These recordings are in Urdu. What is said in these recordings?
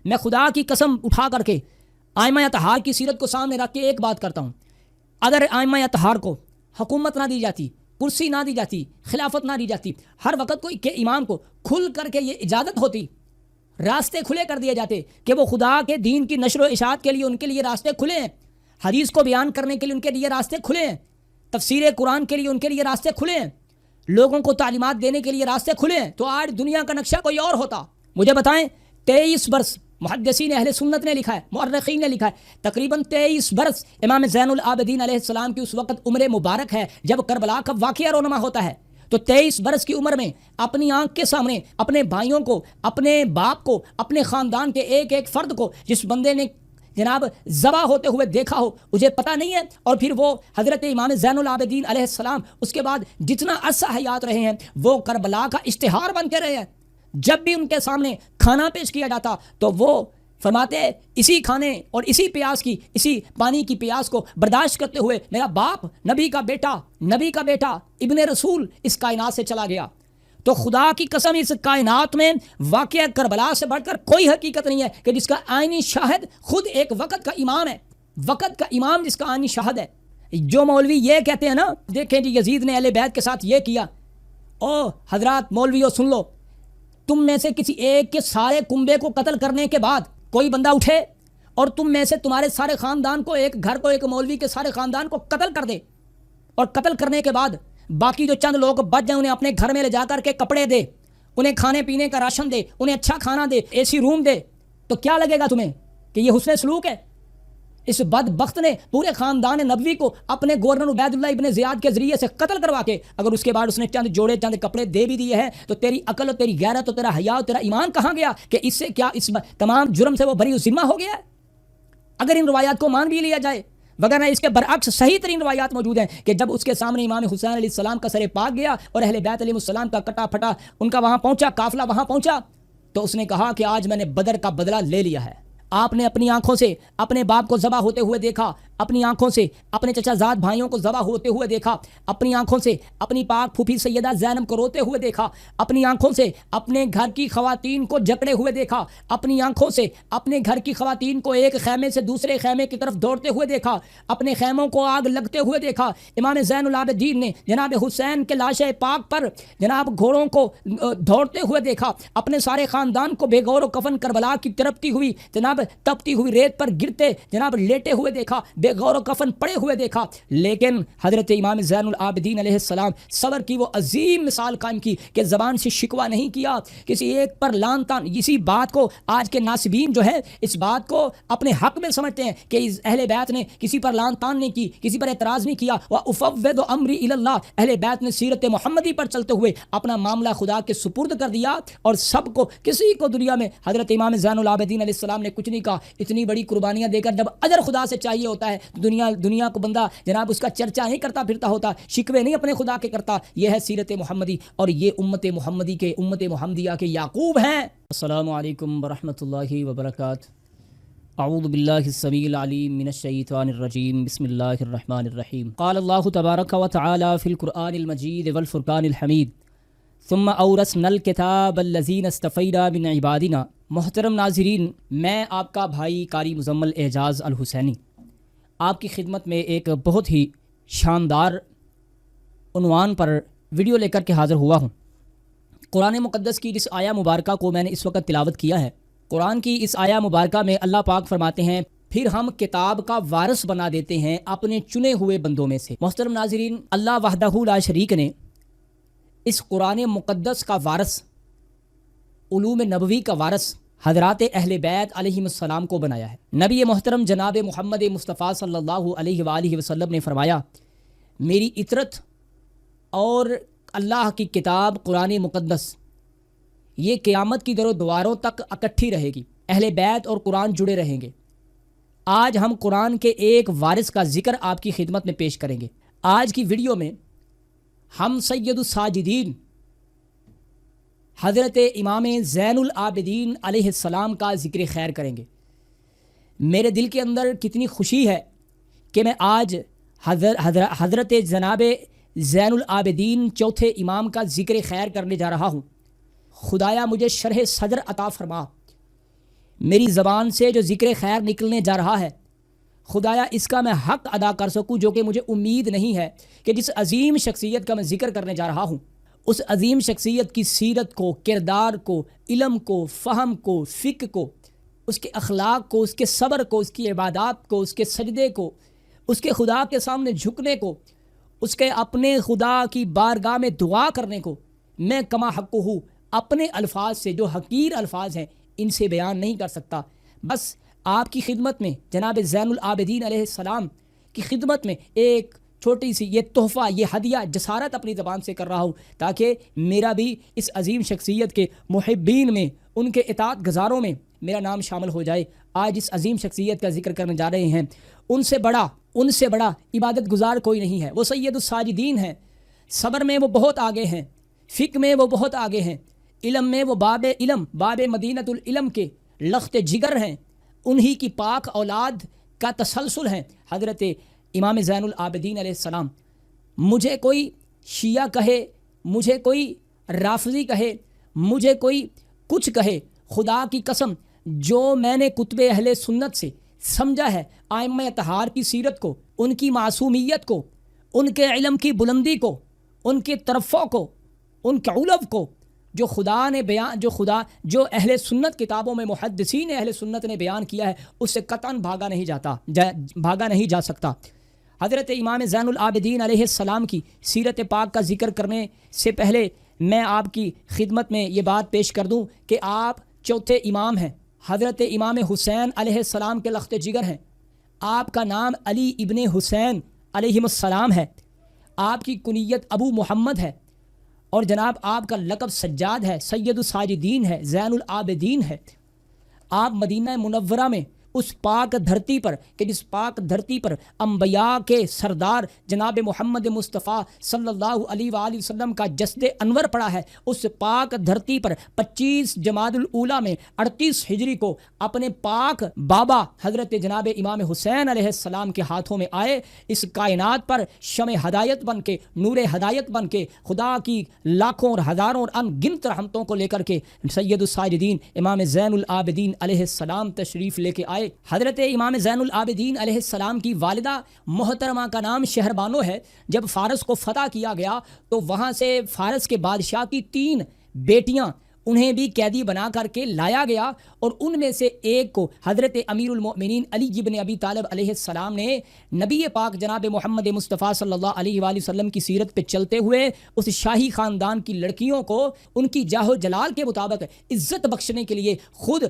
میں خدا کی قسم اٹھا کر کے ائمہ اطہار کی سیرت کو سامنے رکھ کے ایک بات کرتا ہوں، اگر ائمہ اطہار کو حکومت نہ دی جاتی، کرسی نہ دی جاتی، خلافت نہ دی جاتی، ہر وقت کو کہ امام کو کھل کر کے یہ اجازت ہوتی، راستے کھلے کر دیے جاتے کہ وہ خدا کے دین کی نشر و اشاعت کے لیے ان کے لیے راستے کھلے ہیں، حدیث کو بیان کرنے کے لیے ان کے لیے راستے کھلے ہیں، تفسیر قرآن کے لیے ان کے لیے راستے کھلے ہیں، لوگوں کو تعلیمات دینے کے لیے راستے کھلے ہیں، تو آج دنیا کا نقشہ کوئی اور ہوتا۔ مجھے بتائیں 23 برس محدثین اہل سنت نے لکھا ہے، مؤرخین نے لکھا ہے، تقریباً 23 برس امام زین العابدین علیہ السلام کی اس وقت عمر مبارک ہے جب کربلا کا واقعہ رونما ہوتا ہے، تو 23 برس کی عمر میں اپنی آنکھ کے سامنے اپنے بھائیوں کو، اپنے باپ کو، اپنے خاندان کے ایک ایک فرد کو جس بندے نے جناب ذبح ہوتے ہوئے دیکھا ہو مجھے پتہ نہیں ہے، اور پھر وہ حضرت امام زین العابدین علیہ السلام اس کے بعد جتنا عرصہ حیات رہے ہیں وہ کربلا کا اشتہار بن کے رہے ہیں۔ جب بھی ان کے سامنے کھانا پیش کیا جاتا تو وہ فرماتے ہیں اسی کھانے اور اسی پیاس کی، اسی پانی کی پیاس کو برداشت کرتے ہوئے میرا باپ نبی کا بیٹا ابن رسول اس کائنات سے چلا گیا۔ تو خدا کی قسم اس کائنات میں واقعہ کربلا سے بڑھ کر کوئی حقیقت نہیں ہے کہ جس کا آئینی شاہد خود ایک وقت کا امام ہے، وقت کا امام جس کا آئینی شاہد ہے۔ جو مولوی یہ کہتے ہیں نا، دیکھیں جی یزید نے اہل بیت کے ساتھ یہ کیا، او حضرات مولویوں سن لو، تم میں سے کسی ایک کے سارے کنبے کو قتل کرنے کے بعد کوئی بندہ اٹھے اور تم میں سے تمہارے سارے خاندان کو، ایک گھر کو، ایک مولوی کے سارے خاندان کو قتل کر دے، اور قتل کرنے کے بعد باقی جو چند لوگ بچ جائیں انہیں اپنے گھر میں لے جا کر کے کپڑے دے، انہیں کھانے پینے کا راشن دے، انہیں اچھا کھانا دے، اے سی روم دے، تو کیا لگے گا تمہیں کہ یہ حسن سلوک ہے؟ اس بدبخت نے پورے خاندان نبوی کو اپنے گورنر عبید اللہ ابن زیاد کے ذریعے سے قتل کروا کے اگر اس کے بعد اس نے چند جوڑے چند کپڑے دے بھی دیے ہیں تو تیری عقل اور تیری غیرت اور تیرا حیا اور تیرا ایمان کہاں گیا کہ اس سے کیا اس تمام جرم سے وہ بری ذمہ ہو گیا ہے؟ اگر ان روایات کو مان بھی لیا جائے، وگرنہ اس کے برعکس صحیح ترین روایات موجود ہیں کہ جب اس کے سامنے امام حسین علیہ السلام کا سر پاک گیا اور اہل بیت علیہ السلام کا کٹا پھٹا ان کا وہاں پہنچا، قافلہ وہاں پہنچا، تو اس نے کہا کہ آج میں نے بدر کا بدلہ لے لیا ہے۔ آپ نے اپنی آنکھوں سے اپنے باپ کو ذبح ہوتے ہوئے دیکھا، اپنی آنکھوں سے اپنے چچا زاد بھائیوں کو ذبح ہوتے ہوئے دیکھا، اپنی آنکھوں سے اپنی پاک پھوپھی سیدہ زینب کو روتے ہوئے دیکھا، اپنی آنکھوں سے اپنے گھر کی خواتین کو جکڑے ہوئے دیکھا، اپنی آنکھوں سے اپنے گھر کی خواتین کو ایک خیمے سے دوسرے خیمے کی طرف دوڑتے ہوئے دیکھا، اپنے خیموں کو آگ لگتے ہوئے دیکھا۔ امام زین العابدین نے جناب حسین کے لاش پاک پر جناب گھوڑوں کو دوڑتے ہوئے دیکھا، اپنے سارے خاندان کو بے غور و کفن کربلا کی تڑپتی ہوئی جناب تپتی ہوئی ریت پر گرتے جناب لیٹے ہوئے دیکھا، بے غور و کفن پڑے ہوئے دیکھا۔ لیکن حضرت امام زین العابدین علیہ السلام صبر کی وہ عظیم مثال قائم کی کہ زبان سے شکوہ نہیں کیا، کسی ایک پر لان تان۔ اسی بات کو آج کے ناصبین جو ہے اس بات کو اپنے حق میں سمجھتے ہیں کہ اہل بیت نے کسی پر لان تان نہیں کی، کسی پر اعتراض نہیں کیا۔ وَأُفَوِّضُ أَمْرِي إِلَى اللَّهِ، اہل بیت نے سیرت محمدی پر چلتے ہوئے اپنا معاملہ خدا کے سپرد کر دیا، اور سب کو کسی کو دنیا میں حضرت امام زین العابدین علیہ السلام نے کچھ نہیں کہا۔ اتنی بڑی قربانیاں دے کر جب اجر خدا سے چاہیے ہوتا ہے تو دنیا کو بندہ جناب اس کا چرچا نہیں کرتا پھرتا ہوتا، شکوے نہیں اپنے خدا کے کرتا۔ یہ ہے سیرت محمدی، اور یہ امت محمدی کے، امت محمدیہ کے یعقوب ہیں۔ السلام علیکم ورحمۃ اللہ وبرکاتہ۔ اعوذ باللہ السمیع العلیم من الشیطان الرجیم، بسم اللہ الرحمن الرحیم۔ قال اللہ تبارک و تعالی فی القرآن المجید والفرقان الحمید، ثم اورثنا الکتاب الذین اصطفینا من عبادنا۔ محترم ناظرین، میں آپ کا بھائی قاری مزمل اعجاز الحسینی آپ کی خدمت میں ایک بہت ہی شاندار عنوان پر ویڈیو لے کر کے حاضر ہوا ہوں۔ قرآن مقدس کی جس آیہ مبارکہ کو میں نے اس وقت تلاوت کیا ہے، قرآن کی اس آیہ مبارکہ میں اللہ پاک فرماتے ہیں پھر ہم کتاب کا وارث بنا دیتے ہیں اپنے چنے ہوئے بندوں میں سے۔ محترم ناظرین، اللہ وحدہ لا شریک نے اس قرآن مقدس کا وارث، علوم نبوی کا وارث حضرات اہل بیت علیہم السلام کو بنایا ہے۔ نبی محترم جناب محمد مصطفیٰ صلی اللہ علیہ وآلہ وسلم نے فرمایا میری اطرت اور اللہ کی کتاب قرآن مقدس یہ قیامت کی در و دواروں تک اکٹھی رہے گی، اہل بیت اور قرآن جڑے رہیں گے۔ آج ہم قرآن کے ایک وارث کا ذکر آپ کی خدمت میں پیش کریں گے۔ آج کی ویڈیو میں ہم سید الساجدین حضرت امام زین العابدین علیہ السلام کا ذکر خیر کریں گے۔ میرے دل کے اندر کتنی خوشی ہے کہ میں آج حضرت جناب زین العابدین چوتھے امام کا ذکر خیر کرنے جا رہا ہوں۔ خدایا مجھے شرح صدر عطا فرما میری زبان سے جو ذکر خیر نکلنے جا رہا ہے خدایا اس کا میں حق ادا کر سکوں، جو کہ مجھے امید نہیں ہے کہ جس عظیم شخصیت کا میں ذکر کرنے جا رہا ہوں اس عظیم شخصیت کی سیرت کو، کردار کو، علم کو، فہم کو، فقہ کو، اس کے اخلاق کو، اس کے صبر کو، اس کی عبادات کو، اس کے سجدے کو، اس کے خدا کے سامنے جھکنے کو، اس کے اپنے خدا کی بارگاہ میں دعا کرنے کو میں کما حق ہوں اپنے الفاظ سے، جو حقیر الفاظ ہیں، ان سے بیان نہیں کر سکتا۔ بس آپ کی خدمت میں، جناب زین العابدین علیہ السلام کی خدمت میں ایک چھوٹی سی یہ تحفہ، یہ ہدیہ جسارت اپنی زبان سے کر رہا ہوں، تاکہ میرا بھی اس عظیم شخصیت کے محبین میں، ان کے اطاعت گزاروں میں میرا نام شامل ہو جائے۔ آج اس عظیم شخصیت کا ذکر کرنے جا رہے ہیں، ان سے بڑا عبادت گزار کوئی نہیں ہے۔ وہ سید الساجدین ہیں، صبر میں وہ بہت آگے ہیں، فقہ میں وہ بہت آگے ہیں، علم میں وہ باب مدینۃ العلم کے لخت جگر ہیں، انہی کی پاک اولاد کا تسلسل ہے حضرت امام زین العابدین علیہ السلام۔ مجھے کوئی شیعہ کہے، مجھے کوئی رافضی کہے، مجھے کوئی کچھ کہے، خدا کی قسم جو میں نے کتب اہل سنت سے سمجھا ہے ائمہ اطہار کی سیرت کو، ان کی معصومیت کو، ان کے علم کی بلندی کو، ان کے ترفع کو، ان کے علو کو، جو خدا نے بیان، جو اہل سنت کتابوں میں محدثین اہل سنت نے بیان کیا ہے، اس سے قطعاً بھاگا نہیں جا سکتا۔ حضرت امام زین العابدین علیہ السلام کی سیرت پاک کا ذکر کرنے سے پہلے میں آپ کی خدمت میں یہ بات پیش کر دوں کہ آپ چوتھے امام ہیں، حضرت امام حسین علیہ السلام کے لخت جگر ہیں۔ آپ کا نام علی ابن حسین علیہ السلام ہے، آپ کی کنیت ابو محمد ہے، اور جناب آپ کا لقب سجاد ہے، سید الساجدین ہے، زین العابدین ہے۔ آپ مدینہ منورہ میں اس پاک دھرتی پر کہ جس پاک دھرتی پر انبیاء کے سردار جناب محمد مصطفیٰ صلی اللہ علیہ وآلہ وسلم کا جسد انور پڑا ہے، اس پاک دھرتی پر 25 جمادی الاولیٰ میں 38 ہجری کو اپنے پاک بابا حضرت جناب امام حسین علیہ السلام کے ہاتھوں میں آئے، اس کائنات پر شمع ہدایت بن کے، نور ہدایت بن کے، خدا کی لاکھوں اور ہزاروں اور ان گنت رحمتوں کو لے کر کے سید الساجدین امام زین العابدین علیہ السلام تشریف لے کے آئے۔ حضرت امام زین العابدین علیہ السلام کی والدہ محترمہ کا نام شہربانو ہے۔ جب فارس کو فتح کیا گیا تو وہاں سے فارس کے بادشاہ کی 3 بیٹیاں، انہیں بھی قیدی بنا کر کے لایا گیا، اور ان میں سے ایک کو حضرت امیر المؤمنین علی بن ابی طالب علیہ السلام نے نبی پاک جناب محمد مصطفیٰ صلی اللہ علیہ وآلہ وسلم کی سیرت پہ چلتے ہوئے اس شاہی خاندان کی لڑکیوں کو ان کی جاہ و جلال کے مطابق عزت بخشنے کے لیے خود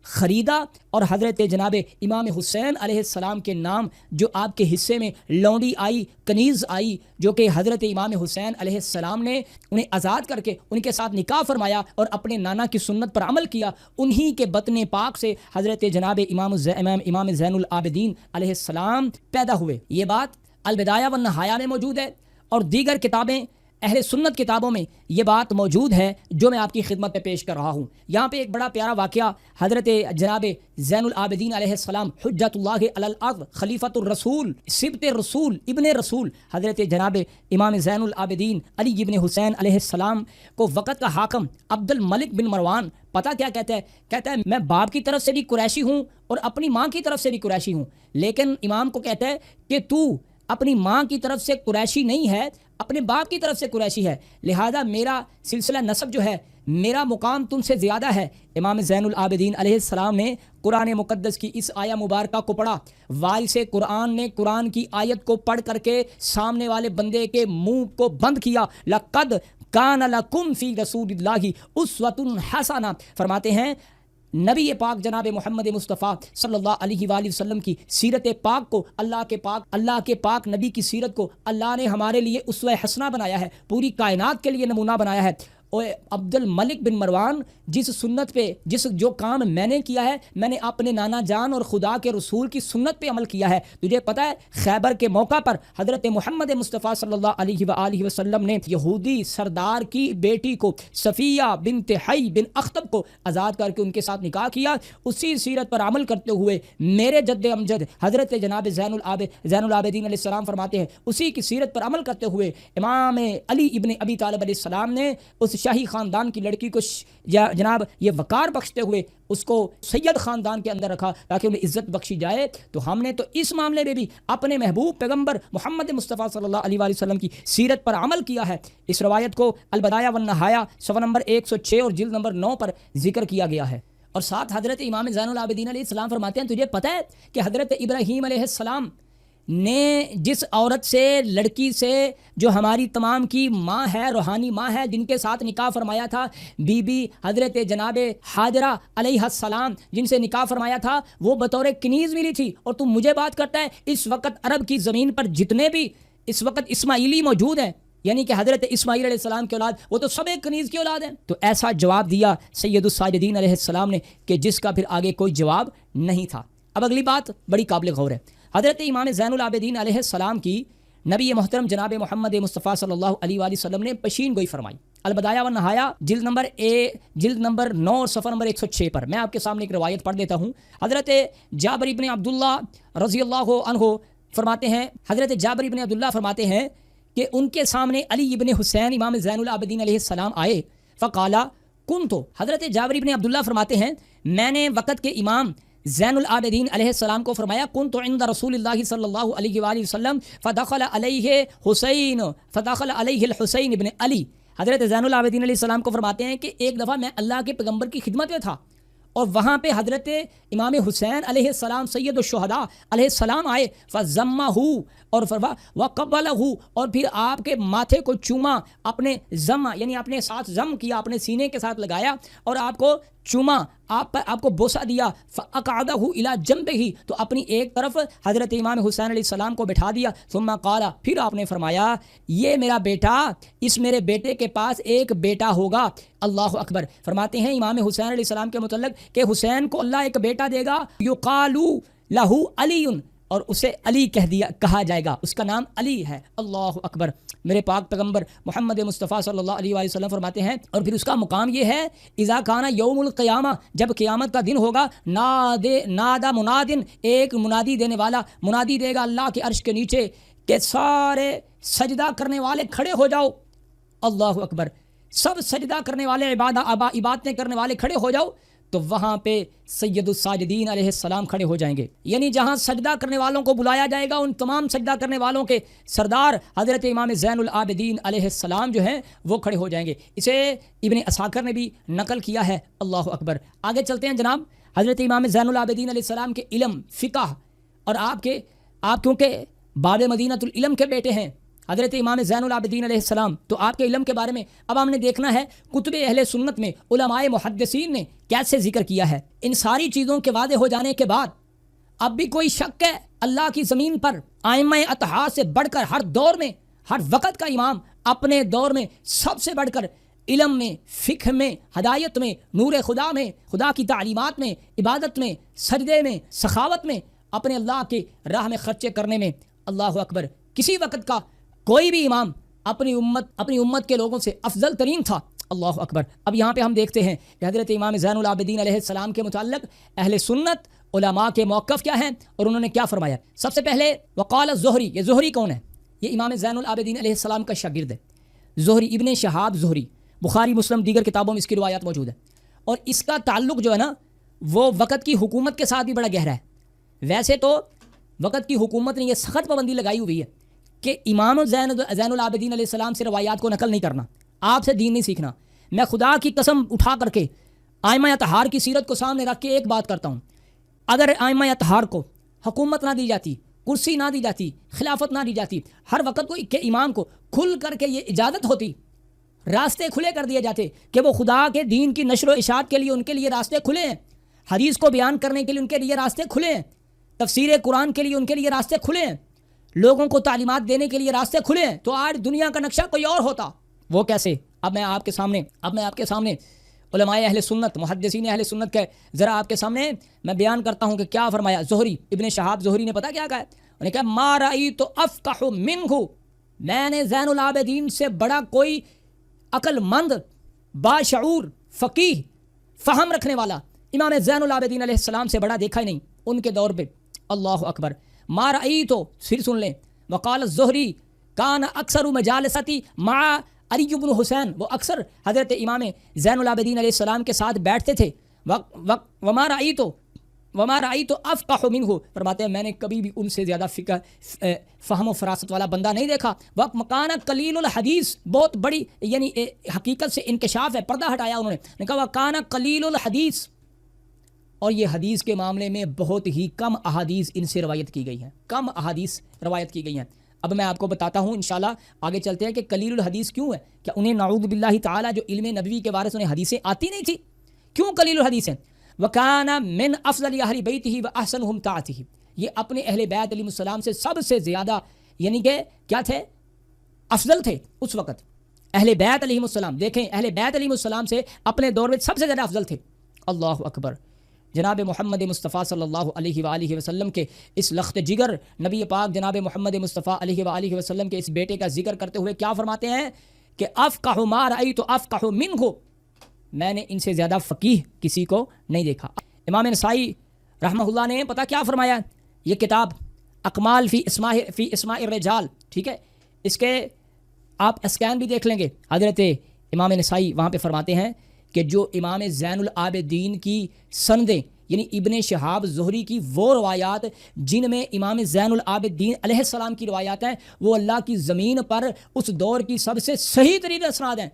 خریدا، اور حضرت جناب امام حسین علیہ السلام کے نام جو آپ کے حصے میں لونڈی آئی، کنیز آئی، جو کہ حضرت امام حسین علیہ السلام نے انہیں آزاد کر کے ان کے ساتھ نکاح فرمایا اور اپنے نانا کی سنت پر عمل کیا، انہی کے بطن پاک سے حضرت جناب امام زین العابدین علیہ السلام پیدا ہوئے۔ یہ بات البدایہ والنہایہ میں موجود ہے، اور دیگر کتابیں اہل سنت کتابوں میں یہ بات موجود ہے جو میں آپ کی خدمت میں پیش کر رہا ہوں۔ یہاں پہ ایک بڑا پیارا واقعہ، حضرت جناب زین العابدین علیہ السلام حجت اللہ علی الارض، خلیفۃ الرسول، سبط رسول، ابن رسول، حضرت جناب امام زین العابدین علی ابن حسین علیہ السلام کو وقت کا حاکم عبد الملک بن مروان پتہ کیا کہتا ہے؟ کہتا ہے میں باپ کی طرف سے بھی قریشی ہوں اور اپنی ماں کی طرف سے بھی قریشی ہوں، لیکن امام کو کہتا ہے کہ تو اپنی ماں کی طرف سے قریشی نہیں ہے، اپنے باپ کی طرف سے قریشی ہے، لہذا میرا سلسلہ نسب جو ہے، میرا مقام تم سے زیادہ ہے۔ امام زین العابدین علیہ السلام نے قرآن مقدس کی اس آیہ مبارکہ کو پڑھا، وارث قرآن نے قرآن کی آیت کو پڑھ کر کے سامنے والے بندے کے منہ کو بند کیا۔ لقد کان لکم فی رسول اللہ اسوۃ حسنہ، فرماتے ہیں نبی پاک جناب محمد مصطفیٰ صلی اللہ علیہ وآلہ وسلم کی سیرت پاک کو، اللہ کے پاک نبی کی سیرت کو اللہ نے ہمارے لیے اسوہ حسنہ بنایا ہے، پوری کائنات کے لیے نمونہ بنایا ہے۔ اور عبد الملک بن مروان، جس سنت پہ جو کام میں نے کیا ہے، میں نے اپنے نانا جان اور خدا کے رسول کی سنت پہ عمل کیا ہے۔ تجھے پتہ ہے خیبر کے موقع پر حضرت محمد مصطفیٰ صلی اللہ علیہ وآلہ وسلم نے یہودی سردار کی بیٹی کو، صفیہ بنت حی بن اخطب کو آزاد کر کے ان کے ساتھ نکاح کیا۔ اسی سیرت پر عمل کرتے ہوئے میرے جد امجد حضرت جناب زین العابدین علیہ السلام فرماتے ہیں، اسی کی سیرت پر عمل کرتے ہوئے امام علی ابن ابی طالب علیہ السلام نے اس شاہی خاندان کی لڑکی کو جناب یہ وقار بخشتے ہوئے اس کو سید خاندان کے اندر رکھا تاکہ انہیں عزت بخشی جائے، تو ہم نے تو اس معاملے میں بھی اپنے محبوب پیغمبر محمد مصطفیٰ صلی اللہ علیہ وآلہ وسلم کی سیرت پر عمل کیا ہے۔ اس روایت کو البدایہ والنہایہ صفحہ نمبر 106 اور جلد نمبر 9 پر ذکر کیا گیا ہے۔ اور ساتھ حضرت امام زین العابدین علیہ السلام فرماتے ہیں، تجھے پتہ ہے کہ حضرت ابراہیم علیہ السلام نے جس عورت سے، لڑکی سے جو ہماری تمام کی ماں ہے، روحانی ماں ہے، جن کے ساتھ نکاح فرمایا تھا، بی بی حضرت جناب حاجرہ علیہ السلام جن سے نکاح فرمایا تھا، وہ بطور کنیز ملی تھی، اور تم مجھے بات کرتا ہے اس وقت عرب کی زمین پر جتنے بھی اس وقت اسماعیلی موجود ہیں، یعنی کہ حضرت اسماعیل علیہ السلام کی اولاد، وہ تو سب ایک کنیز کی اولاد ہیں۔ تو ایسا جواب دیا سید الساجدین علیہ السلام نے کہ جس کا پھر آگے کوئی جواب نہیں تھا۔ اب اگلی بات بڑی قابل غور ہے۔ حضرت امام زین العابدین علیہ السلام کی نبی محترم جناب محمد مصطفیٰ صلی اللہ علیہ وآلہ وسلم نے پشین گوئی فرمائی، البدایہ والنہایہ جلد نمبر 9 اور صفحہ نمبر 106 پر۔ میں آپ کے سامنے ایک روایت پڑھ دیتا ہوں۔ حضرت جابر ابن عبداللہ رضی اللہ عنہ فرماتے ہیں، حضرت جابر ابن عبداللہ فرماتے ہیں کہ ان کے سامنے علی ابن حسین امام زین العابدین علیہ السلام آئے، فقالا کنتو، حضرت جابر ابن عبداللہ فرماتے ہیں میں نے وقت کے امام زین العابدین علیہ السلام کو فرمایا، کنتو عند رسول اللہ صلی اللہ علیہ وآلہ وسلم فدخل علیہ الحسین ابن علی۔ حضرت زین العابدین علیہ السلام کو فرماتے ہیں کہ ایک دفعہ میں اللہ کے پیغمبر کی خدمت میں تھا، اور وہاں پہ حضرت امام حسین علیہ السلام سید الشہداء علیہ السلام آئے، فضمہ اور وقبلہ، اور پھر آپ کے ماتھے کو چوما، اپنے زمہ یعنی اپنے ساتھ زم کیا، اپنے سینے کے ساتھ لگایا اور آپ کو چوما، آپ کو بوسہ دیا، فاقعدہ الی جنبہ، تو اپنی ایک طرف حضرت امام حسین علیہ السلام کو بٹھا دیا، ثم قال، پھر آپ نے فرمایا یہ میرا بیٹا، اس میرے بیٹے کے پاس ایک بیٹا ہوگا۔ اللہ اکبر۔ فرماتے ہیں امام حسین علیہ السلام کے متعلق کہ حسین کو اللہ ایک بیٹا دے گا، یقال لہ علی، اور اسے علی کہا جائے گا، اس کا نام علی ہے۔ اللہ اکبر۔ میرے پاک پیغمبر محمد مصطفیٰ صلی اللہ علیہ وآلہ وسلم فرماتے ہیں، اور پھر اس کا مقام یہ ہے، اذا کان یوم القیامہ، جب قیامت کا دن ہوگا، نادا منادن، ایک منادی دینے والا منادی دے گا اللہ کے عرش کے نیچے کہ سارے سجدہ کرنے والے کھڑے ہو جاؤ۔ اللہ اکبر۔ سب سجدہ کرنے والے، عبادتیں کرنے والے کھڑے ہو جاؤ، تو وہاں پہ سید الساجدین علیہ السلام کھڑے ہو جائیں گے، یعنی جہاں سجدہ کرنے والوں کو بلایا جائے گا، ان تمام سجدہ کرنے والوں کے سردار حضرت امام زین العابدین علیہ السلام جو ہیں وہ کھڑے ہو جائیں گے۔ اسے ابن اساکر نے بھی نقل کیا ہے۔ اللہ اکبر۔ آگے چلتے ہیں جناب۔ حضرت امام زین العابدین علیہ السلام کے علم، فقہ، اور آپ کیونکہ باب مدینۃ العلم کے بیٹے ہیں حضرت امام زین العابدین علیہ السلام، تو آپ کے علم کے بارے میں اب ہم نے دیکھنا ہے کتب اہل سنت میں علماء محدثین نے کیسے ذکر کیا ہے۔ ان ساری چیزوں کے واضح ہو جانے کے بعد اب بھی کوئی شک ہے اللہ کی زمین پر ائمہ اطہار سے بڑھ کر ہر دور میں، ہر وقت کا امام اپنے دور میں سب سے بڑھ کر علم میں، فقہ میں، ہدایت میں، نور خدا میں، خدا کی تعلیمات میں، عبادت میں، سجدے میں، سخاوت میں، اپنے اللہ کی راہ میں خرچے کرنے میں، اللہ اکبر، کسی وقت کا کوئی بھی امام اپنی امت کے لوگوں سے افضل ترین تھا۔ اللہ اکبر۔ اب یہاں پہ ہم دیکھتے ہیں کہ حضرت امام زین العابدین علیہ السلام کے متعلق اہل سنت علماء کے موقف کیا ہیں اور انہوں نے کیا فرمایا۔ سب سے پہلے وقال الزہری، یہ زہری کون ہے؟ یہ امام زین العابدین علیہ السلام کا شاگرد ہے، زہری، ابن شہاب زہری، بخاری مسلم دیگر کتابوں میں اس کی روایات موجود ہے، اور اس کا تعلق جو ہے نا وہ وقت کی حکومت کے ساتھ بھی بڑا گہرا ہے۔ ویسے تو وقت کی حکومت نے یہ سخت پابندی لگائی ہوئی ہے کہ امام زین العابدین علیہ السلام سے روایات کو نقل نہیں کرنا، آپ سے دین نہیں سیکھنا۔ میں خدا کی قسم اٹھا کر کے ائمہ اطہار کی سیرت کو سامنے رکھ کے ایک بات کرتا ہوں، اگر ائمہ اطہار کو حکومت نہ دی جاتی، کرسی نہ دی جاتی، خلافت نہ دی جاتی، ہر وقت کے امام کو کھل کر کے یہ اجازت ہوتی، راستے کھلے کر دیے جاتے کہ وہ خدا کے دین کی نشر و اشاعت کے لیے ان کے لیے راستے کھلے ہیں، حدیث کو بیان کرنے کے لیے ان کے لیے راستے کھلے ہیں، تفسیر قرآن کے لیے ان کے لیے راستے کھلے ہیں، لوگوں کو تعلیمات دینے کے لیے راستے کھلے ہیں، تو آج دنیا کا نقشہ کوئی اور ہوتا۔ وہ کیسے؟ اب میں آپ کے سامنے علماء اہل سنت، محدثین اہل سنت کے ذرا آپ کے سامنے میں بیان کرتا ہوں کہ کیا فرمایا زہری، ابن شہاب زہری نے پتہ کیا کہا ہے؟ انہوں نے کہا ما رأیت افقہ منہ، میں نے زین العابدین سے بڑا کوئی عقل مند، باشعور، فقیہ، فہم رکھنے والا امام زین العابدین علیہ السلام سے بڑا دیکھا ہی نہیں ان کے دور پہ۔ اللہ اکبر۔ ما رأیت، پھر سن لیں، وقال الزہری کان اکثر مجالستی مع علی بن حسین وہ اکثر حضرت امام زین العابدین علیہ السلام کے ساتھ بیٹھتے تھے. وما رأیت افقہ منہ، فرماتے ہیں میں نے کبھی بھی ان سے زیادہ فہم و فراست والا بندہ نہیں دیکھا. وکان قلیل الحدیث، بہت بڑی یعنی حقیقت سے انکشاف ہے، پردہ ہٹایا انہوں نے کہا وکان قلیل الحدیث، اور یہ حدیث کے معاملے میں بہت ہی کم احادیث ان سے روایت کی گئی ہیں، کم احادیث روایت کی گئی ہیں. اب میں آپ کو بتاتا ہوں انشاءاللہ آگے چلتے ہیں کہ قلیل الحدیث کیوں ہے. کیا انہیں نعوذ باللہ تعالی جو علم نبوی کے وارث انہیں حدیثیں آتی نہیں تھی؟ کیوں قلیل الحدیث ہیں؟ وَكَانَ مِنْ أَفْضَلِ أَهْلِ بَيْتِهِ وَأَحْسَنُهُمْ طَاعَتِهِ، یہ اپنے اہل بیت علیہ السلام سے سب سے زیادہ یعنی کہ کیا تھے؟ افضل تھے اس وقت. اہل بیت علیہ السلام، دیکھیں اہل بیت علیہ السلام سے اپنے دور میں سب سے زیادہ افضل تھے. اللہ اکبر. جناب محمد مصطفیٰ صلی اللہ علیہ وآلہ وسلم کے اس لخت جگر نبی پاک جناب محمد مصطفیٰ علیہ وآلہ وسلم کے اس بیٹے کا ذکر کرتے ہوئے کیا فرماتے ہیں کہ افقہ ما رأیت افقہ منہ، میں نے ان سے زیادہ فقیہ کسی کو نہیں دیکھا. امام نسائی رحمہ اللہ نے پتہ کیا فرمایا، یہ کتاب اکمال فی اسماء الرجال، ٹھیک ہے، اس کے آپ اسکین بھی دیکھ لیں گے. حضرت امام نسائی وہاں پہ فرماتے ہیں کہ جو امام زین العابدین کی سندیں یعنی ابن شہاب زہری کی وہ روایات جن میں امام زین العابدین علیہ السلام کی روایات ہیں، وہ اللہ کی زمین پر اس دور کی سب سے صحیح ترین اسناد ہیں.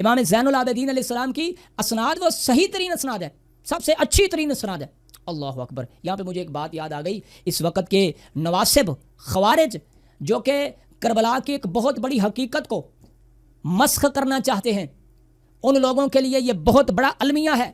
امام زین العابدین علیہ السلام کی اسناد وہ صحیح ترین اسناد ہے، سب سے اچھی ترین اسناد ہے. اللہ اکبر. یہاں پہ مجھے ایک بات یاد آ گئی، اس وقت کے نواسب خوارج جو کہ کربلا کی ایک بہت بڑی حقیقت کو مسخ کرنا چاہتے ہیں، ان لوگوں کے لیے یہ بہت بڑا المیہ ہے.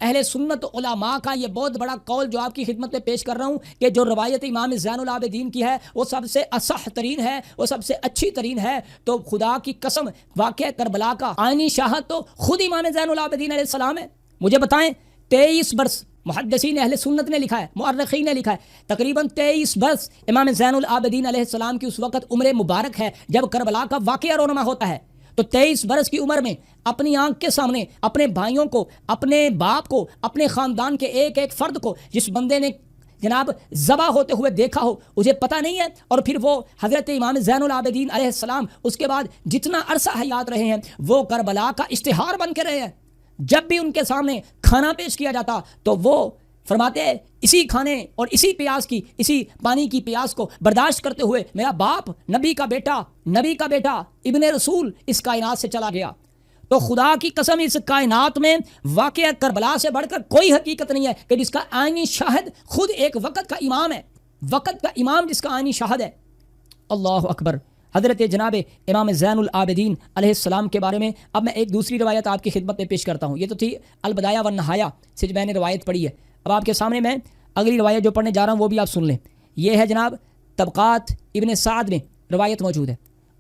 اہل سنت علماء کا یہ بہت بڑا قول جو آپ کی خدمت میں پیش کر رہا ہوں کہ جو روایت امام زین العابدین کی ہے وہ سب سے اصح ترین ہے، وہ سب سے اچھی ترین ہے. تو خدا کی قسم واقعہ کربلا کا آئینی شاہد تو خود امام زین العابدین علیہ السلام ہے. مجھے بتائیں 23 برس محدثین اہل سنت نے لکھا ہے، مؤرخین نے لکھا ہے، تقریباً 23 برس امام زین العابدین علیہ السلام کی اس وقت عمر مبارک ہے جب کربلا کا واقعہ رونما ہوتا ہے. تو 23 برس کی عمر میں اپنی آنکھ کے سامنے اپنے بھائیوں کو، اپنے باپ کو، اپنے خاندان کے ایک ایک فرد کو جس بندے نے جناب ذبح ہوتے ہوئے دیکھا ہو اسے پتہ نہیں ہے، اور پھر وہ حضرت امام زین العابدین علیہ السلام اس کے بعد جتنا عرصہ حیات رہے ہیں وہ کربلا کا اشتہار بن کے رہے ہیں. جب بھی ان کے سامنے کھانا پیش کیا جاتا تو وہ فرماتے ہیں اسی کھانے اور اسی پیاس کی، اسی پانی کی پیاس کو برداشت کرتے ہوئے میرا باپ نبی کا بیٹا ابن رسول اس کائنات سے چلا گیا. تو خدا کی قسم اس کائنات میں واقعہ کربلا سے بڑھ کر کوئی حقیقت نہیں ہے کہ جس کا آئینی شاہد خود ایک وقت کا امام ہے، وقت کا امام جس کا آئینی شاہد ہے. اللہ اکبر. حضرت جناب امام زین العابدین علیہ السلام کے بارے میں اب میں ایک دوسری روایت آپ کی خدمت میں پیش کرتا ہوں. یہ تو تھی البدایہ والنہایہ سے میں نے روایت پڑھی ہے. اب آپ کے سامنے میں اگلی روایت جو پڑھنے جا رہا ہوں وہ بھی آپ سن لیں. یہ ہے جناب طبقات ابن سعد میں روایت موجود ہے،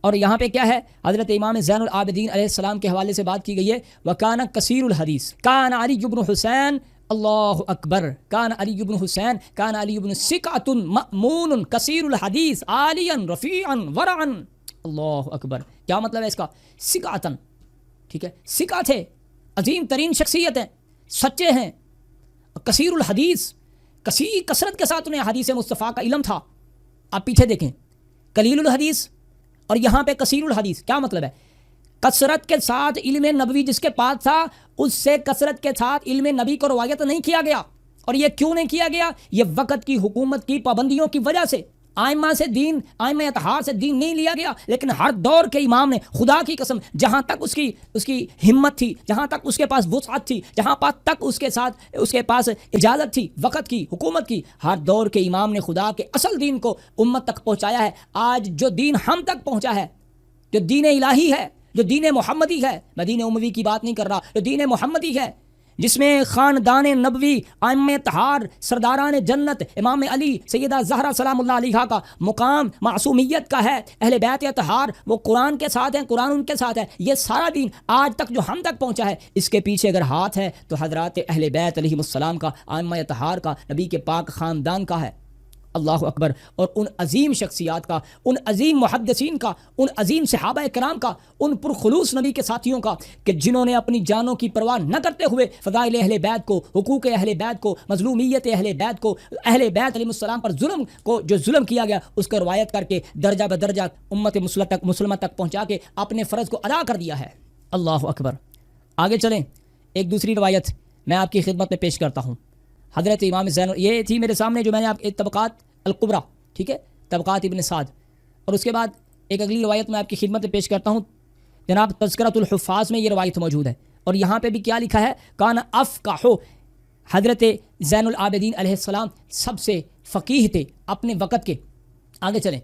اور یہاں پہ کیا ہے حضرت امام زین العابدین علیہ السلام کے حوالے سے بات کی گئی ہے. وَكَانَ كَثِيرُ الْحَدِيثِ كَانَ عَلِيُّ بْنُ حُسَيْنَ. اللہ اکبر. کان علی بن حسین کان علی بن ثقۃ مأمون کثیر الحدیث عالیا رفیعا ورعا. اللہ اکبر. کیا مطلب ہے اس کا؟ ثقۃ، ٹھیک ہے، ثقہ تھے، عظیم ترین شخصیت ہیں، سچے ہیں. کثیر الحدیث، کثرت کے ساتھ انہیں حدیث مصطفیٰ کا علم تھا. آپ پیچھے دیکھیں، قلیل الحدیث اور یہاں پہ کثیر الحدیث. کیا مطلب ہے؟ کثرت کے ساتھ علم نبوی جس کے پاس تھا اس سے کثرت کے ساتھ علم نبی کو روایت نہیں کیا گیا. اور یہ کیوں نہیں کیا گیا؟ یہ وقت کی حکومت کی پابندیوں کی وجہ سے. آئمہ اطہار سے دین نہیں لیا گیا، لیکن ہر دور کے امام نے خدا کی قسم جہاں تک اس کی ہمت تھی، جہاں تک اس کے پاس وسعت تھی، جہاں تک اس کے پاس اجازت تھی وقت کی، حکومت کی، ہر دور کے امام نے خدا کے اصل دین کو امت تک پہنچایا ہے. آج جو دین ہم تک پہنچا ہے، جو دین الہی ہے، جو دین محمدی ہے، میں دین اموی کی بات نہیں کر رہا، جو دین محمدی ہے جس میں خاندان نبوی، ائمہ طہار، سرداران جنت، امام علی، سیدہ زہرا سلام اللہ علیہا کا مقام معصومیت کا ہے، اہل بیت طہار وہ قرآن کے ساتھ ہیں، قرآن ان کے ساتھ ہے. یہ سارا دین آج تک جو ہم تک پہنچا ہے اس کے پیچھے اگر ہاتھ ہے تو حضرات اہل بیت علیہم السلام کا، ائمہ طہار کا، نبی کے پاک خاندان کا ہے. اللہ اکبر. اور ان عظیم شخصیات کا، ان عظیم محدثین کا، ان عظیم صحابہ کرام کا، ان پرخلوص نبی کے ساتھیوں کا کہ جنہوں نے اپنی جانوں کی پرواہ نہ کرتے ہوئے فضائل اہل بیت کو، حقوق اہل بیت کو، مظلومیت اہل بیت کو، اہل بیت علیہ السلام پر ظلم کو، جو ظلم کیا گیا اس کو روایت کر کے درجہ بدرجہ امت مسلمہ تک پہنچا کے اپنے فرض کو ادا کر دیا ہے. اللہ اکبر. آگے چلیں، ایک دوسری روایت میں آپ کی خدمت میں پیش کرتا ہوں. حضرت امام زین، یہ تھی میرے سامنے جو میں نے آپ طبقات القبرا، ٹھیک ہے، طبقات ابن سعد، اور اس کے بعد ایک اگلی روایت میں آپ کی خدمت میں پیش کرتا ہوں. جناب تذکرۃ الحفاظ میں یہ روایت موجود ہے، اور یہاں پہ بھی کیا لکھا ہے؟ کان افقہ، حضرت زین العابدین علیہ السلام سب سے فقیہ تھے اپنے وقت کے. آگے چلیں.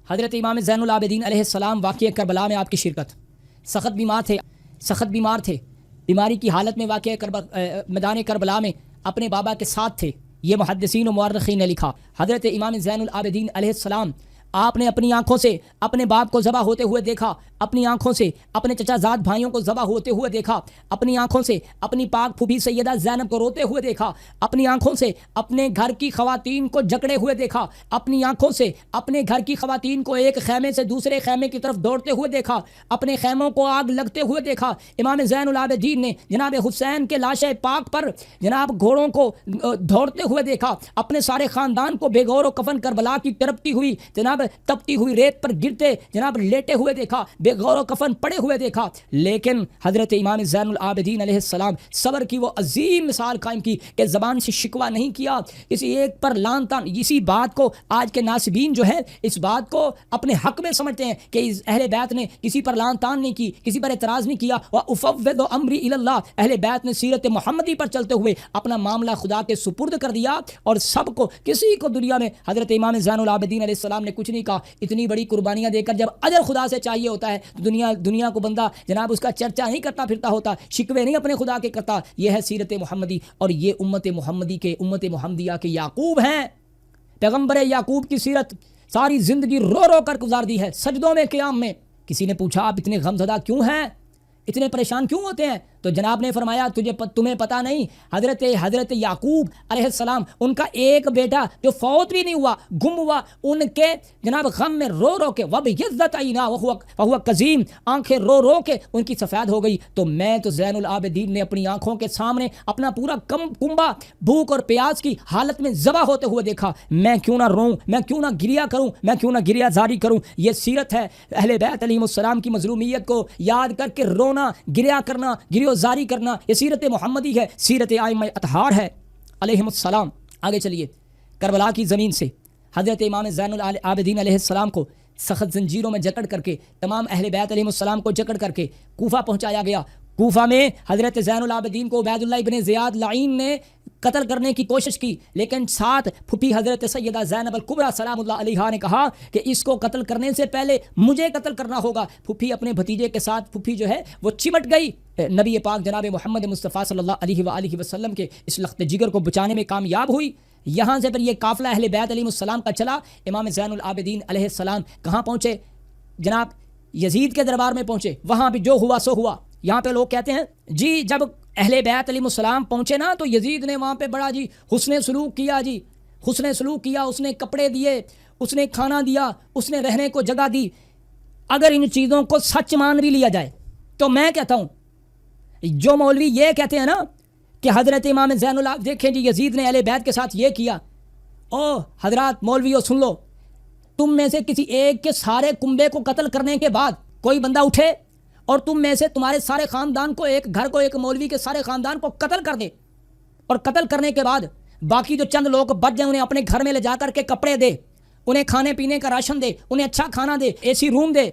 حضرت امام زین العابدین علیہ السلام واقعہ کربلا میں آپ کی شرکت، سخت بیمار تھے، بیماری کی حالت میں واقعہ میدان کربلا میں اپنے بابا کے ساتھ تھے. یہ محدثین و مورخین نے لکھا. حضرت امام زین العابدین علیہ السلام آپ نے اپنی آنکھوں سے اپنے باپ کو ذبح ہوتے ہوئے دیکھا، اپنی آنکھوں سے اپنے چچا زاد بھائیوں کو ذبح ہوتے ہوئے دیکھا، اپنی آنکھوں سے اپنی پاک پھوپھی سیدہ زینب کو روتے ہوئے دیکھا، اپنی آنکھوں سے اپنے گھر کی خواتین کو جکڑے ہوئے دیکھا، اپنی آنکھوں سے اپنے گھر کی خواتین کو ایک خیمے سے دوسرے خیمے کی طرف دوڑتے ہوئے دیکھا، اپنے خیموں کو آگ لگتے ہوئے دیکھا. امام زین العابدین نے جناب حسین کے لاش پاک پر جناب گھوڑوں کو دوڑتے ہوئے دیکھا، اپنے سارے خاندان کو بے غور و کفن کربلا کی تڑپتی ہوئی جناب تپتی ہوئی ریت پر گرتے جناب لیٹے ہوئے دیکھا، بے غور و کفن پڑے ہوئے دیکھا. لیکن حضرت امام زین العابدین علیہ السلام صبر کی وہ عظیم مثال قائم کی کہ زبان سے شکوہ نہیں کیا، کسی ایک پر لان تان. اسی بات کو آج کے ناصبین جو ہے اس بات کو اپنے حق میں سمجھتے ہیں کہ اہل بیت نے کسی پر لان تان نہیں کی، کسی پر اعتراض نہیں کیا. وَأُفَوِّضُ أَمْرِي إِلَى اللَّهِ، اہل بیت نے سیرت محمدی پر چلتے ہوئے اپنا معاملہ خدا کے سپرد کر دیا، اور سب کو، کسی کو دنیا میں حضرت امام زین العابدین علیہ السلام نے کچھ نہیں کہا. اتنی بڑی قربانیاں دے کر جب اجر خدا سے چاہیے ہوتا ہے تو دنیا کو بندہ جناب اس کا چرچا نہیں کرتا پھرتا ہوتا، شکوے نہیں اپنے خدا کے کرتا. یہ ہے سیرت محمدی، اور یہ امت محمدیہ کے یعقوب ہیں. پیغمبر یعقوب کی سیرت ساری زندگی رو رو کر گزار دی ہے، سجدوں میں، قیام میں. کسی نے پوچھا آپ اتنے غمزدہ کیوں ہیں، اتنے پریشان کیوں ہوتے ہیں؟ تو جناب نے فرمایا تمہیں پتہ نہیں، حضرت یعقوب علیہ السلام، ان کا ایک بیٹا جو فوت بھی نہیں ہوا، گم ہوا، ان کے جناب غم میں رو رو کے وَبِيَضَّتْ عَيْنَاهُ وَهُوَ كَظِيمٌ، آنکھیں رو رو کے ان کی سفید ہو گئی. تو میں تو زین العابدین نے اپنی آنکھوں کے سامنے اپنا پورا کنبہ بھوک اور پیاس کی حالت میں ذبح ہوتے ہوئے دیکھا. میں کیوں نہ روؤں، میں کیوں نہ گریا کروں، میں کیوں نہ گریا زاری کروں؟ یہ سیرت ہے اہل بیت علیہ السلام کی مظلومیت کو یاد کر کے رونا، گریا کرنا، گریو زاری کرنا. یہ سیرت محمدی ہے، سیرت ائمہ اطہار ہے علیہم السلام. آگے چلیے. کربلا کی زمین سے حضرت امام زین العابدین علیہ السلام کو سخت زنجیروں میں جکڑ کر کے، تمام اہل بیت علیہ السلام کو جکڑ کر کے کوفہ پہنچایا گیا. کوفہ میں حضرت زین العابدین کو عبید اللہ ابن زیاد لعین نے قتل کرنے کی کوشش کی، لیکن ساتھ پھوپھی حضرت سیدہ زینب الکبریٰ سلام اللہ علیہا نے کہا کہ اس کو قتل کرنے سے پہلے مجھے قتل کرنا ہوگا. پھوپھی اپنے بھتیجے کے ساتھ، پھوپھی جو ہے وہ چمٹ گئی. نبی پاک جناب محمد مصطفیٰ صلی اللہ علیہ وآلہ وسلم کے اس لخت جگر کو بچانے میں کامیاب ہوئی. یہاں سے پھر یہ قافلہ اہل بیت علیہ السلام کا چلا. امام زین العابدین علیہ السلام کہاں پہنچے؟ جناب یزید کے دربار میں پہنچے. وہاں بھی جو ہوا سو ہوا. یہاں پہ لوگ کہتے ہیں جی جب اہل بیت علیہ السلام پہنچے نا تو یزید نے وہاں پہ بڑا جی حسن سلوک کیا، جی حسن سلوک کیا، اس نے کپڑے دیے، اس نے کھانا دیا، اس نے رہنے کو جگہ دی. اگر ان چیزوں کو سچ مان بھی لیا جائے تو میں کہتا ہوں جو مولوی یہ کہتے ہیں نا کہ حضرت امام زین العابدین دیکھیں جی یزید نے اہل بیت کے ساتھ یہ کیا، او حضرات مولویوں سن لو، تم میں سے کسی ایک کے سارے کنبے کو قتل کرنے کے بعد کوئی بندہ اٹھے اور تم میں سے تمہارے سارے خاندان کو، ایک گھر کو، ایک مولوی کے سارے خاندان کو قتل کر دے، اور قتل کرنے کے بعد باقی جو چند لوگ بچ جائیں انہیں اپنے گھر میں لے جا کر کے کپڑے دے، انہیں کھانے پینے کا راشن دے، انہیں اچھا کھانا دے، اے سی روم دے،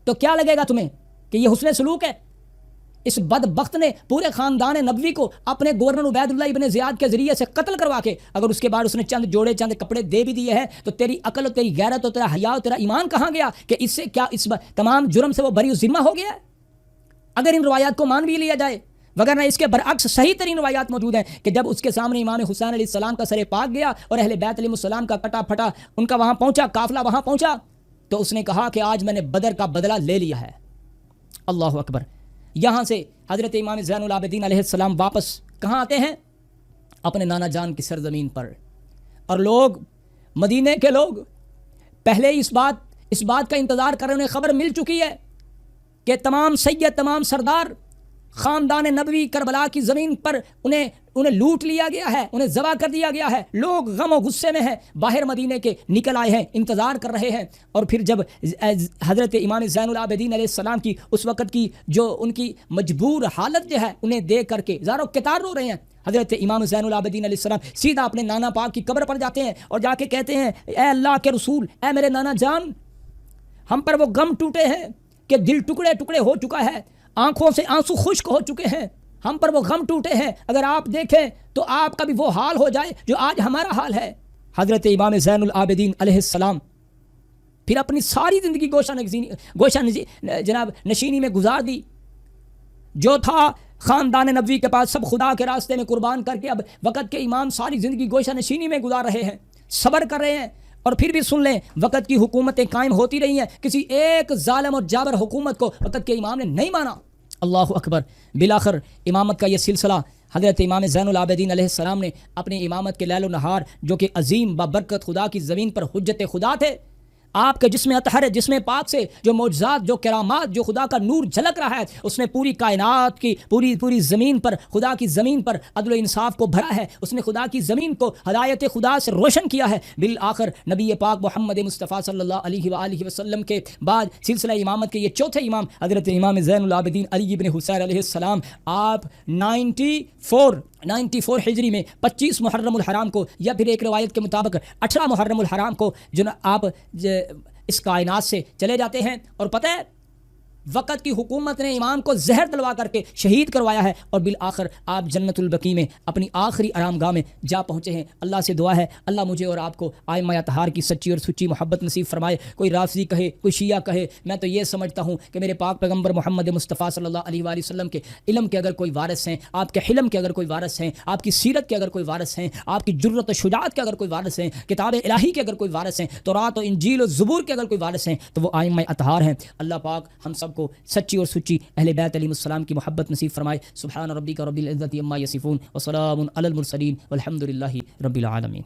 تو کیا لگے گا تمہیں کہ یہ حسن سلوک ہے؟ اس بدبخت نے پورے خاندان نبوی کو اپنے گورنر عبید اللہ ابن زیاد کے ذریعے سے قتل کروا کے اگر اس کے بعد اس نے چند جوڑے چند کپڑے دے بھی دیے ہیں تو تیری عقل اور تیری غیرت اور تیرا حیا اور تیرا ایمان کہاں گیا کہ اس سے کیا اس تمام جرم سے وہ بری ذمہ ہو گیا ہے؟ اگر ان روایات کو مان بھی لیا جائے، وگرنہ اس کے برعکس صحیح ترین روایات موجود ہیں کہ جب اس کے سامنے امام حسین علیہ السلام کا سر پاک گیا اور اہل بیت علیہ السلام کا کٹا پھٹا ان کا وہاں پہنچا، قافلہ وہاں پہنچا، تو اس نے کہا کہ آج میں نے بدر کا بدلہ لے لیا ہے. اللہ اکبر. یہاں سے حضرت امام زین العابدین علیہ السلام واپس کہاں آتے ہیں؟ اپنے نانا جان کی سرزمین پر. اور لوگ مدینے کے لوگ پہلے اس بات کا انتظار کر رہے، انہیں خبر مل چکی ہے کہ تمام سید، تمام سردار خاندان نبوی کربلا کی زمین پر انہیں لوٹ لیا گیا ہے، انہیں ذبح کر دیا گیا ہے. لوگ غم و غصے میں ہیں، باہر مدینے کے نکل آئے ہیں، انتظار کر رہے ہیں. اور پھر جب حضرت امام زین العابدین علیہ السلام کی اس وقت کی جو ان کی مجبور حالت جو ہے انہیں دیکھ کر کے زاروں کتار رو رہے ہیں. حضرت امام زین العابدین علیہ السلام سیدھا اپنے نانا پاک کی قبر پر جاتے ہیں اور جا کے کہتے ہیں اے اللہ کے رسول، اے میرے نانا جان، ہم پر وہ غم ٹوٹے ہیں کہ دل ٹکڑے ٹکڑے ہو چکا ہے، آنکھوں سے آنسو خشک ہو چکے ہیں، ہم پر وہ غم ٹوٹے ہیں، اگر آپ دیکھیں تو آپ کا بھی وہ حال ہو جائے جو آج ہمارا حال ہے. حضرت امام زین العابدین علیہ السلام پھر اپنی ساری زندگی گوشہ نشینی میں گزار دی. جو تھا خاندان نبوی کے پاس سب خدا کے راستے میں قربان کر کے اب وقت کے امام ساری زندگی گوشہ نشینی میں گزار رہے ہیں، صبر کر رہے ہیں. اور پھر بھی سن لیں، وقت کی حکومتیں قائم ہوتی رہی ہیں، کسی ایک ظالم اور جابر حکومت کو وقت کے امام نے نہیں مانا. اللہ اکبر. بالآخر امامت کا یہ سلسلہ حضرت امام زین العابدین علیہ السلام نے اپنی امامت کے لیل و نہار، جو کہ عظیم بابرکت خدا کی زمین پر حجت خدا تھے، آپ کے جسم اطہر ہے، جسم پاک سے جو معجزات، جو کرامات، جو خدا کا نور جھلک رہا ہے، اس نے پوری کائنات کی پوری زمین پر، خدا کی زمین پر عدل و انصاف کو بھرا ہے. اس نے خدا کی زمین کو ہدایت خدا سے روشن کیا ہے. بالآخر نبی پاک محمد مصطفیٰ صلی اللہ علیہ وآلہ وسلم کے بعد سلسلہ امامت کے یہ چوتھے امام حضرت امام زین العابدین علی بن حسین علیہ السلام، آپ 94 ہجری میں 25 محرم الحرام کو، یا پھر ایک روایت کے مطابق 18 محرم الحرام کو آپ اس کائنات سے چلے جاتے ہیں. اور پتہ ہے وقت کی حکومت نے امام کو زہر دلوا کر کے شہید کروایا ہے، اور بالآخر آپ جنت البقیع میں اپنی آخری آرام گاہ میں جا پہنچے ہیں. اللہ سے دعا ہے اللہ مجھے اور آپ کو ائمہ اطہار کی سچی اور سچی محبت نصیب فرمائے. کوئی رافضی کہے، کوئی شیعہ کہے، میں تو یہ سمجھتا ہوں کہ میرے پاک پیغمبر محمد مصطفیٰ صلی اللہ علیہ وآلہ وسلم کے علم کے اگر کوئی وارث ہیں، آپ کے حلم کے اگر کوئی وارث ہیں، آپ کی سیرت کے اگر کوئی وارث ہیں، آپ کی جرت و شجاعت کے اگر کوئی وارث ہیں، کتاب الہی کے اگر کوئی وارث ہیں، تورات و انجیل و زبور کے اگر کوئی وارث ہیں، تو وہ ائمہ اطہار ہیں. اللہ پاک ہم سب کو سچی اور سچی اہل بیت علیہ السلام کی محبت نصیب فرمائے. سبحان ربک رب العزت عما یصفون وسلام علی المرسلین والحمد للہ رب العالمین.